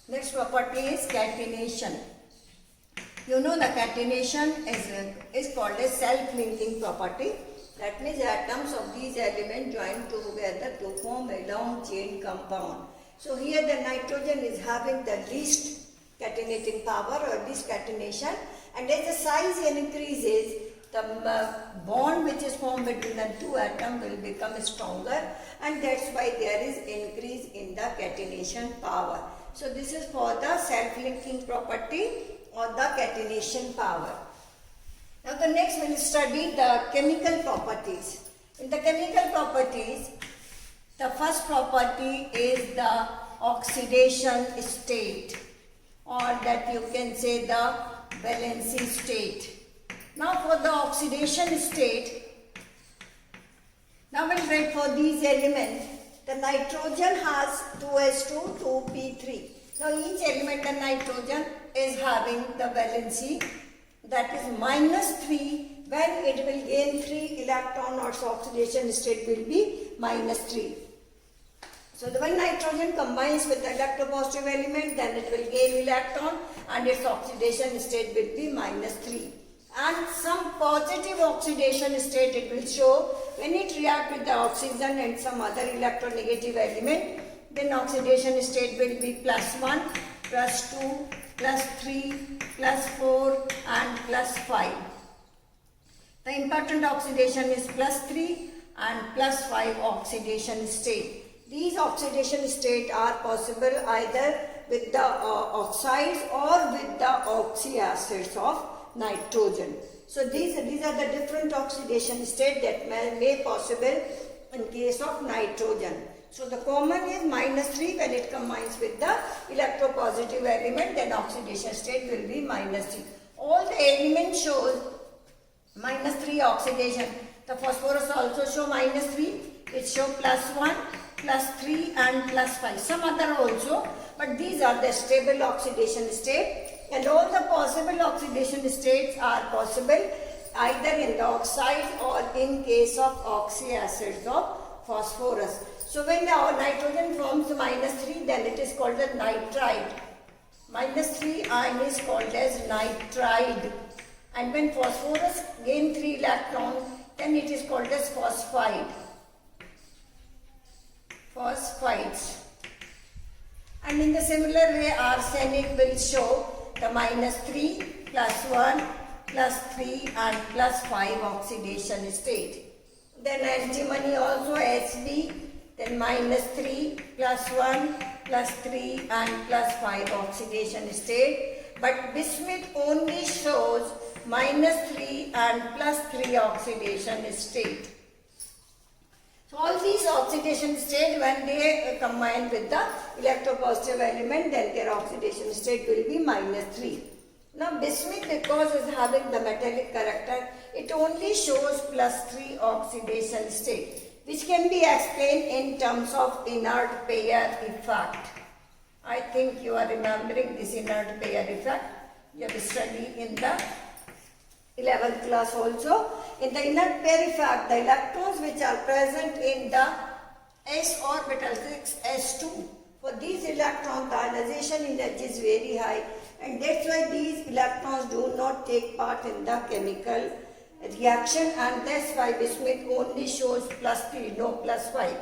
Next property is catenation. You know the catenation is called a self-linking property. That means atoms of these elements join together to form a long chain compound. So here the nitrogen is having the least catenating power or least catenation, and as the size increases, the bond which is formed between the two atoms will become stronger, and that's why there is increase in the catenation power. So this is for the self-linking property or the catenation power. Now the next we will study the chemical properties. In the chemical properties, the first property is the oxidation state, or that you can say the valency state. Now for the oxidation state, now we'll write for these elements, the nitrogen has 2s2, 2p3. Now each element of nitrogen is having the valency that is -3. When it will gain 3 electron, or its oxidation state will be -3. So when nitrogen combines with the electropositive element, then it will gain electron and its oxidation state will be -3. And some positive oxidation state it will show when it reacts with the oxygen and some other electronegative element. Then oxidation state will be +1, +2, +3, +4 and +5. The important oxidation is +3 and +5 oxidation state. These oxidation states are possible either with the oxides or with the oxyacids of nitrogen. So these are the different oxidation states that may possible in case of nitrogen. So the common is -3 when it combines with the electropositive element, then oxidation state will be -3. All the elements shows -3 oxidation. The phosphorus also show -3. It show +1, +3 and +5. Some other also, but these are the stable oxidation state, and all the possible oxidation states are possible either in the oxides or in case of oxyacids of phosphorus. So when the nitrogen forms -3, then it is called as nitride. -3 ion is called as nitride. And when phosphorus gain 3 electrons, then it is called as phosphide. Phosphides. And in the similar way, arsenic will show the -3, +1, +3 and +5 oxidation state. Then antimony also Hb, then -3, +1, +3 and +5 oxidation state. But bismuth only shows -3 and +3 oxidation state. So all these oxidation state, when they combine with the electropositive element, then their oxidation state will be -3. Now bismuth, because it is having the metallic character, it only shows +3 oxidation state, which can be explained in terms of inert pair effect. I think you are remembering this inert pair effect. You have studied in the 11th class also. In the inert pair effect, the electrons which are present in the s orbital, 6s2, for these electrons the ionization energy is very high, and that's why these electrons do not take part in the chemical reaction, and that's why bismuth only shows +3, no +5.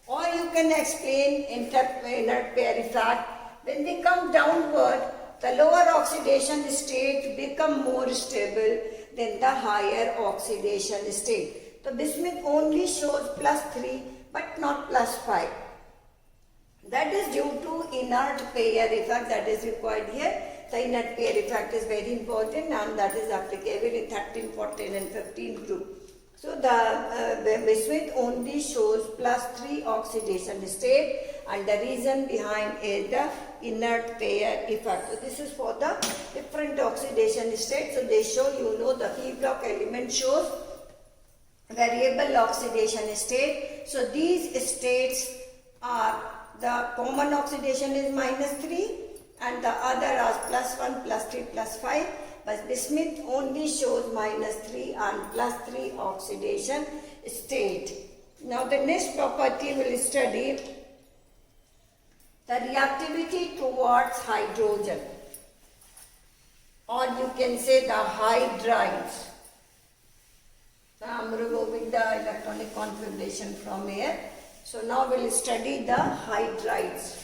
Or you can explain inert pair effect. When they come downward, the lower oxidation state become more stable than the higher oxidation state. The bismuth only shows +3 but not +5. That is due to inert pair effect that is required here. The inert pair effect is very important, and that is applicable in 13, 14 and 15 group. So the bismuth only shows +3 oxidation state, and the reason behind is the inert pair effect. So this is for the different oxidation states. So they show, the p block element shows variable oxidation state. So these states are, the common oxidation is -3 and the other are +1, +3, +5. But bismuth only shows -3 and +3 oxidation state. Now the next property we will study the reactivity towards hydrogen, or you can say the hydrides. So I am removing the electronic configuration from here. So now we will study the hydrides.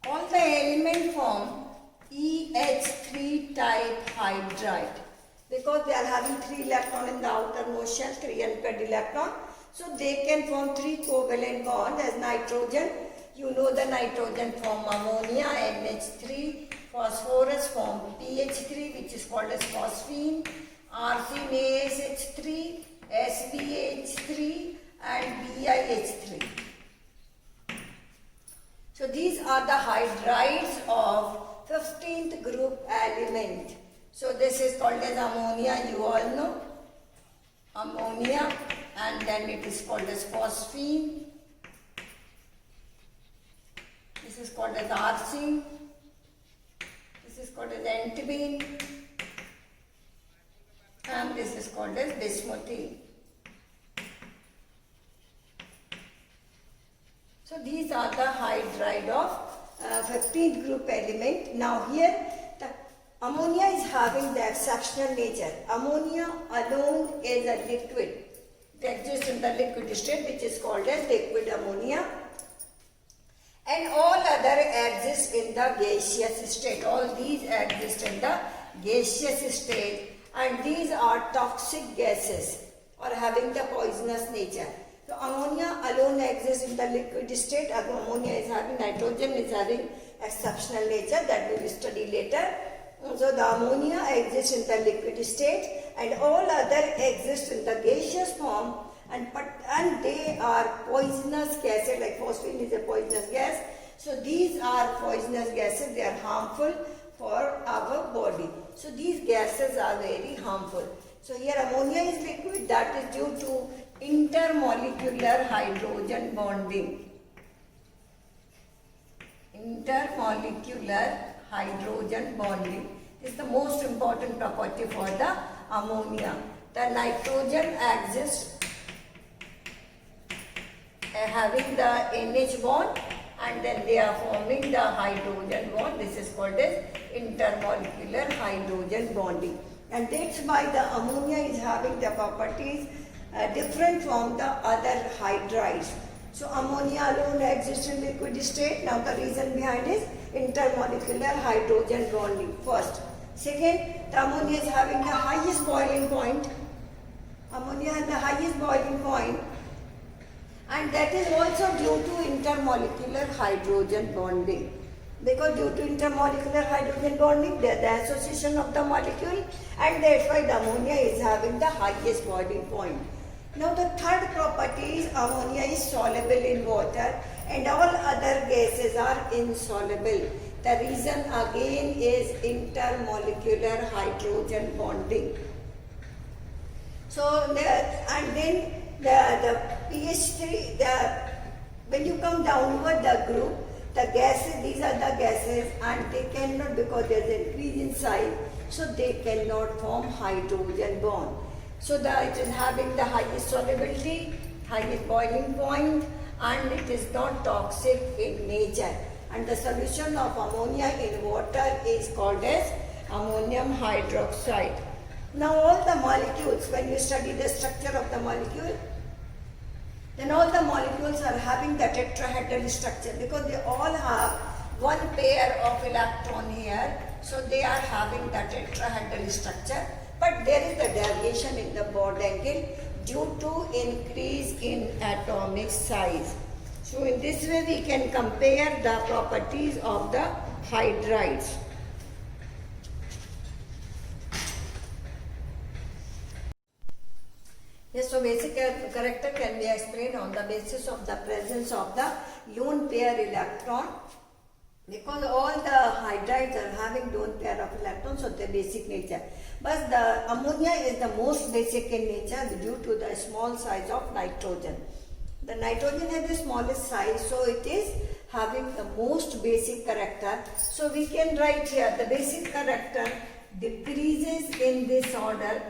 All the element form EH3 type hydride because they are having 3 electron in the outermost shell, 3 unpaired electron. So they can form 3 covalent bonds as nitrogen. You know the nitrogen form ammonia, NH3, phosphorus form PH3 which is called as phosphine, arseniash3, SbH3 and BiH3. So these are the hydrides of 15th group element. So this is called as ammonia, you all know. Ammonia, and then it is called as phosphine. This is called as arsine. This is called as antimony. And this is called as bismuthine. So these are the hydride of 15th group element. Now here the ammonia is having the exceptional nature. Ammonia alone is a liquid. It exists in the liquid state which is called as liquid ammonia. And all other exist in the gaseous state. All these exist in the gaseous state. And these are toxic gases or having the poisonous nature. So ammonia alone exists in the liquid state. Ammonia is having, nitrogen is having exceptional nature that we will study later. So the ammonia exists in the liquid state and all other exist in the gaseous form and they are poisonous gases, like phosphine is a poisonous gas. So these are poisonous gases, they are harmful for our body. So these gases are very harmful. So here ammonia is liquid, that is due to intermolecular hydrogen bonding. Intermolecular hydrogen bonding is the most important property for the ammonia. The nitrogen exists having the NH bond and then they are forming the hydrogen bond. This is called as intermolecular hydrogen bonding. And that's why the ammonia is having the properties different from the other hydrides. So ammonia alone exists in liquid state. Now the reason behind is intermolecular hydrogen bonding first. Second, the ammonia is having the highest boiling point. Ammonia has the highest boiling point, and that is also due to intermolecular hydrogen bonding. Because due to intermolecular hydrogen bonding, there is the association of the molecule, and that's why the ammonia is having the highest boiling point. Now the third property is ammonia is soluble in water and all other gases are insoluble. The reason again is intermolecular hydrogen bonding. So then the pH3, when you come downward the group, the gases, these are the gases and they cannot, because there is an increase in size, so they cannot form hydrogen bond. So it is having the highest solubility, highest boiling point, and it is not toxic in nature. And the solution of ammonia in water is called as ammonium hydroxide. Now all the molecules, when you study the structure of the molecule, then all the molecules are having the tetrahedral structure because they all have one pair of electron here. So they are having the tetrahedral structure. But there is a deviation in the bond angle due to increase in atomic size. So in this way we can compare the properties of the hydrides. Yes, so basic character can be explained on the basis of the presence of the lone pair electron. Because all the hydrides are having lone pair of electrons, so their basic nature. But the ammonia is the most basic in nature due to the small size of nitrogen. The nitrogen has the smallest size, so it is having the most basic character. So we can write here the basic character decreases in this order.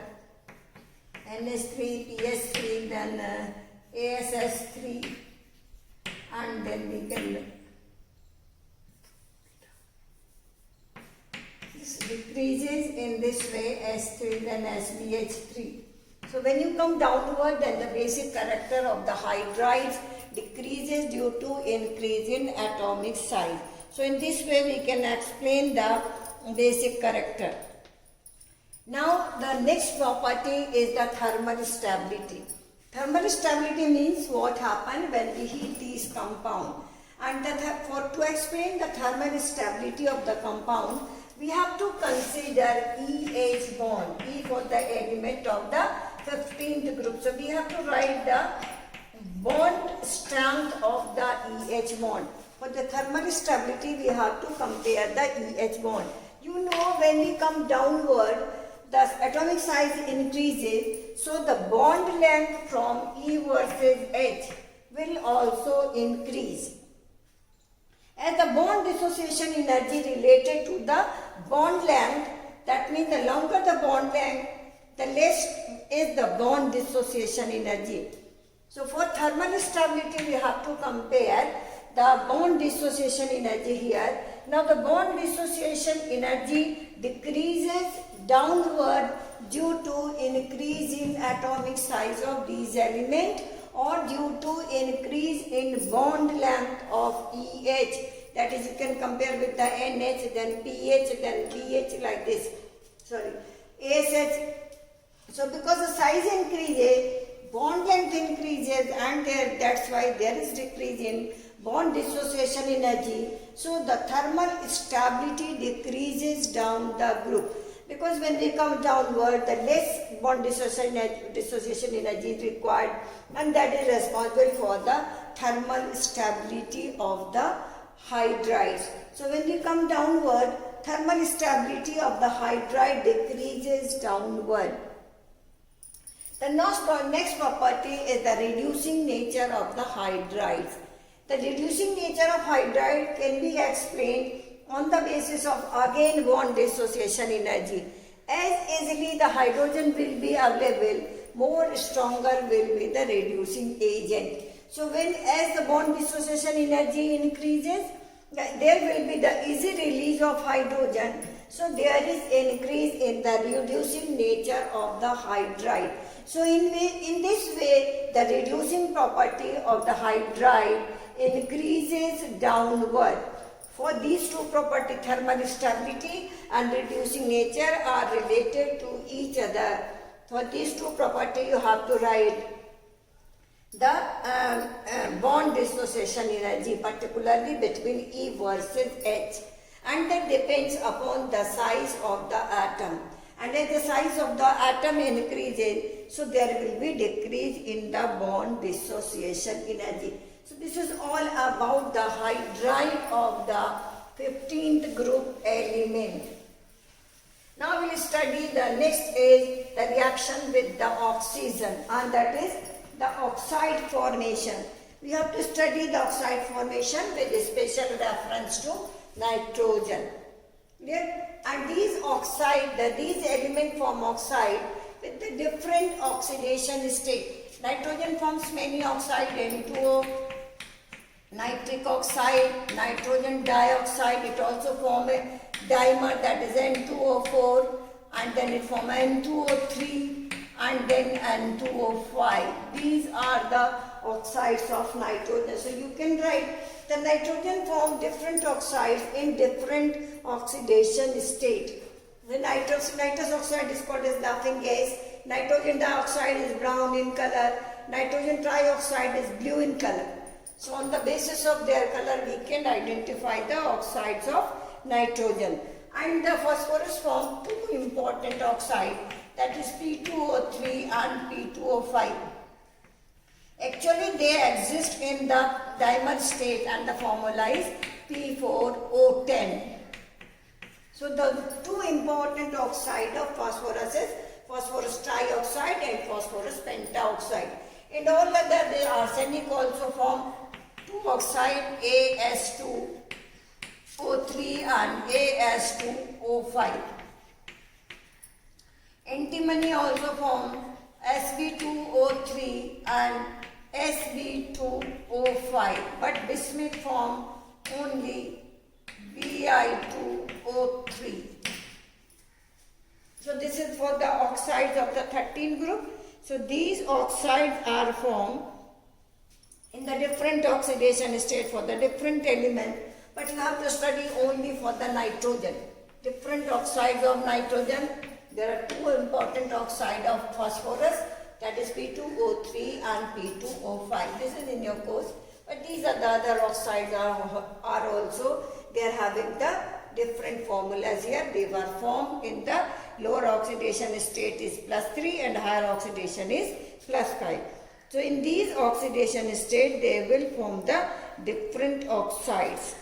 NH3, PH3, then ASS3, and then we can this decreases in this way S3 then SBH3. So when you come downward, then the basic character of the hydrides decreases due to increase in atomic size. So in this way we can explain the basic character. Now the next property is the thermal stability. Thermal stability means what happens when we heat these compounds. And to explain the thermal stability of the compound, we have to consider EH bond, E for the element of the 15th group. So we have to write the bond strength of the EH bond. For the thermal stability, we have to compare the EH bond. You know, when we come downward, the atomic size increases, so the bond length from E versus H will also increase. As the bond dissociation energy related to the bond length, that means the longer the bond length, the less is the bond dissociation energy. So for thermal stability, we have to compare the bond dissociation energy here. Now the bond dissociation energy decreases downward due to increase in atomic size of these elements or due to increase in bond length of EH. That is, you can compare with the NH, then PH, then BH like this. Sorry, ASH. So because the size increases, bond length increases, and that's why there is decrease in bond dissociation energy. So the thermal stability decreases down the group. Because when they come downward, the less bond dissociation energy is required, and that is responsible for the thermal stability of the hydrides. So when we come downward, thermal stability of the hydride decreases downward. The next property is the reducing nature of the hydrides. The reducing nature of hydride can be explained on the basis of again bond dissociation energy. As easily the hydrogen will be available, more stronger will be the reducing agent. So as the bond dissociation energy increases, there will be the easy release of hydrogen. So there is increase in the reducing nature of the hydride. So in this way, the reducing property of the hydride increases downward. For these two properties, thermal stability and reducing nature are related to each other. For these two properties, you have to write the bond dissociation energy, particularly between E versus H, and that depends upon the size of the atom. And as the size of the atom increases, so there will be decrease in the bond dissociation energy. So this is all about the hydride of the 15th group element. Now we will study the next is the reaction with the oxygen, and that is the oxide formation. We have to study the oxide formation with a special reference to nitrogen. Clear? And these elements form oxide with the different oxidation state. Nitrogen forms many oxide, N2O, nitric oxide, nitrogen dioxide. It also forms a dimer, that is N2O4, and then it forms N2O3 and then N2O5. These are the oxides of nitrogen. So you can write the nitrogen form different oxides in different oxidation state. The nitrous oxide is called as laughing gas. Nitrogen dioxide is brown in color. Nitrogen trioxide is blue in color. So on the basis of their color, we can identify the oxides of nitrogen. And the phosphorus form two important oxides, that is P2O3 and P2O5. Actually, they exist in the dimer state, and the formula is P4O10. So the two important oxides of phosphorus is phosphorus trioxide and phosphorus pentaoxide. In all other, the arsenic also form two oxide, As2O3 and As2O5. Antimony also form Sb2O3 and Sb2O5, but bismuth form only Bi2O3. So this is for the oxides of the 13 group. So these oxides are formed in the different oxidation state for the different element, but you have to study only for the nitrogen. Different oxides of nitrogen. There are two important oxides of phosphorus, that is P2O3 and P2O5. This is in your course, but these are the other oxides are also, they are having the different formulas here. They were formed in the lower oxidation state is +3 and higher oxidation is +5. So in these oxidation state, they will form the different oxides.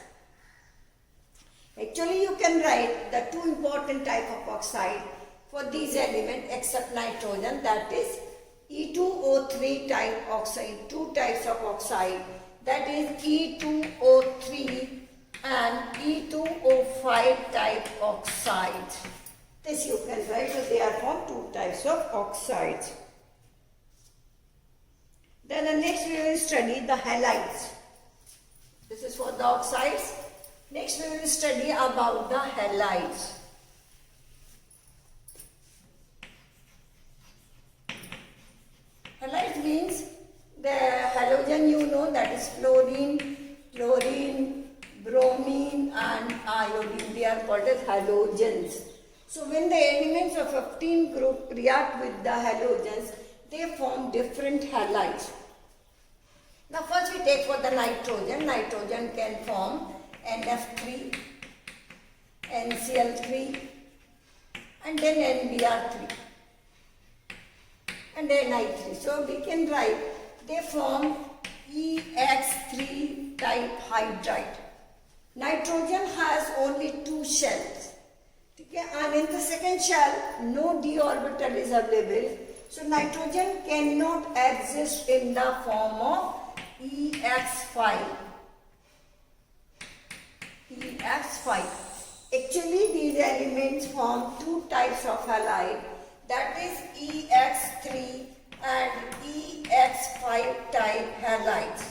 Actually, you can write the two important type of oxide for these elements except nitrogen, that is E2O3 type oxide, two types of oxide, that is E2O3 and E2O5 type oxide. This you can write, so they are from two types of oxides. Then the next we will study the halides. This is for the oxides. Next we will study about the halides. Halides means the halogen, you know, that is fluorine, chlorine, bromine and iodine. They are called as halogens. So when the elements of 15 group react with the halogens, they form different halides. Now first we take for the nitrogen. Nitrogen can form NF3, NCl3 and then NBr3 and then Ni3. So we can write they form EX3 type hydride. Nitrogen has only two shells. Okay? And in the second shell, no d orbital is available. So nitrogen cannot exist in the form of EX5. EX5. Actually, these elements form two types of halide, that is EX3 and EX5 type halides.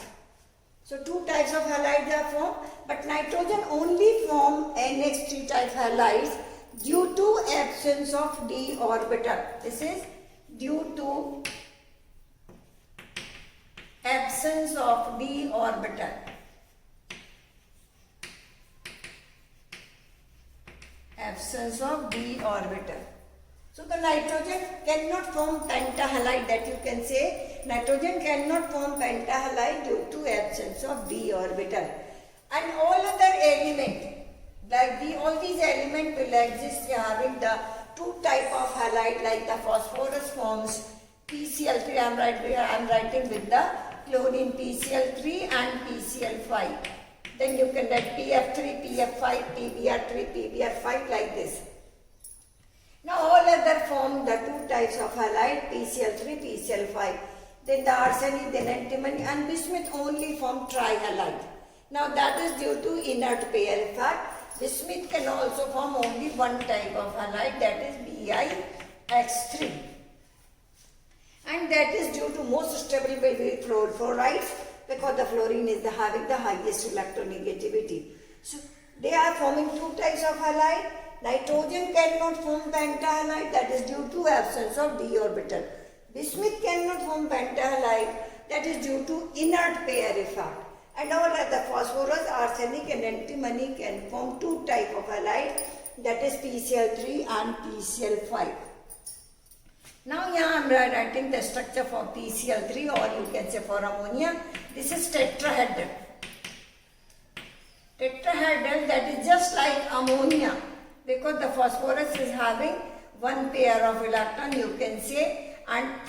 So two types of halides are formed, but nitrogen only form NH3 type halides due to absence of d orbital. This is due to absence of d orbital. Absence of d orbital. So the nitrogen cannot form pentahalide, that you can say. Nitrogen cannot form pentahalide due to absence of d orbital. And all other elements, like all these elements will exist having the two type of halide, like the phosphorus forms PCl3. I am writing with the chlorine PCl3 and PCl5. Then you can write PF3, PF5, PBr3, PBr5 like this. Now all other form the two types of halide, PCl3, PCl5. Then the arsenic, then antimony and bismuth only form trihalide. Now that is due to inert pair effect. Bismuth can also form only one type of halide, that is BiX3. And that is due to most stable will be fluorides, because the fluorine is having the highest electronegativity. So they are forming two types of halide. Nitrogen cannot form pentahalide, that is due to absence of d orbital. Bismuth cannot form pentahalide, that is due to inert pair effect. And all other phosphorus, arsenic and antimony can form two type of halide, that is PCl3 and PCl5. Now here I am writing the structure for PCl3, or you can say for ammonia. This is tetrahedral. Tetrahedral, that is just like ammonia, because the phosphorus is having one pair of electron, you can say, and